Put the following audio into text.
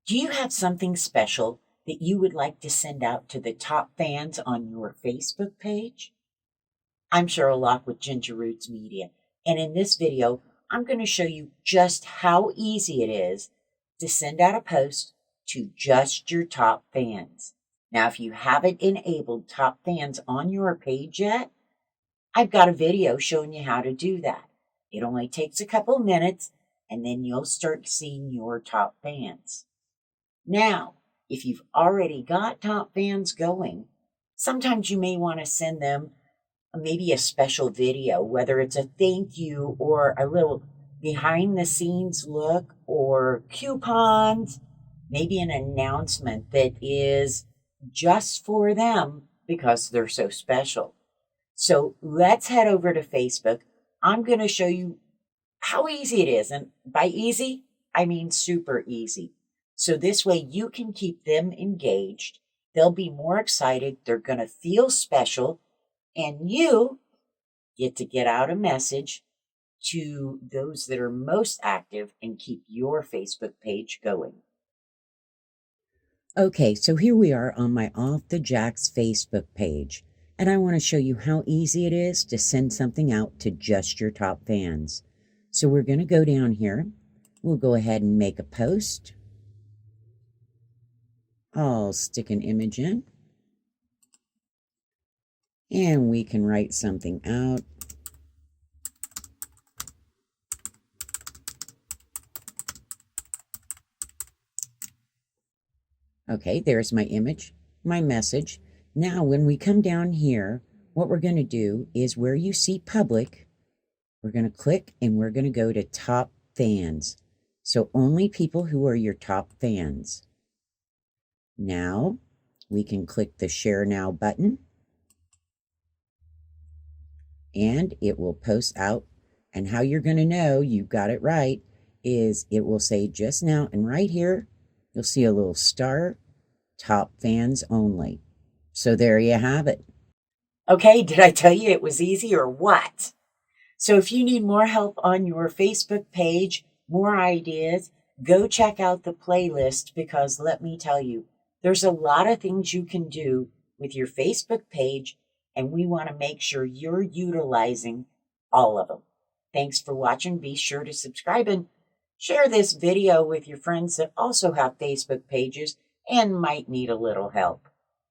Do you have something special that you would like to send out to the top fans on your Facebook page? I'm Sheryl Loch with Ginger Roots Media, and in this video, I'm going to show you just how easy it is to send out a post to just your top fans. Now, if you haven't enabled top fans on your page yet, I've got a video showing you how to do that. It only takes a couple minutes, and then you'll start seeing your top fans. Now, if you've already got top fans going, sometimes you may want to send them maybe a special video, whether it's a thank you or a little behind the scenes look or coupons, maybe an announcement that is just for them because they're so special. So let's head over to Facebook. I'm going to show you how easy it is. And by easy, I mean super easy. So this way you can keep them engaged. They'll be more excited. They're going to feel special. And you get to get out a message to those that are most active and keep your Facebook page going. Okay, so here we are on my Off the Jacks Facebook page. And I want to show you how easy it is to send something out to just your top fans. So we're going to go down here. We'll go ahead and make a post. I'll stick an image in. And we can write something out. Okay, there's my image, my message. Now, when we come down here, what we're going to do is where you see public, we're going to click and we're going to go to top fans. So only people who are your top fans. Now, we can click the Share Now button. And it will post out. And how you're going to know you got it right is it will say just now. And right here, you'll see a little star, top fans only. So there you have it. Okay, did I tell you it was easy or what? So if you need more help on your Facebook page, more ideas, go check out the playlist because let me tell you, there's a lot of things you can do with your Facebook page, and we want to make sure you're utilizing all of them. Thanks for watching. Be sure to subscribe and share this video with your friends that also have Facebook pages and might need a little help.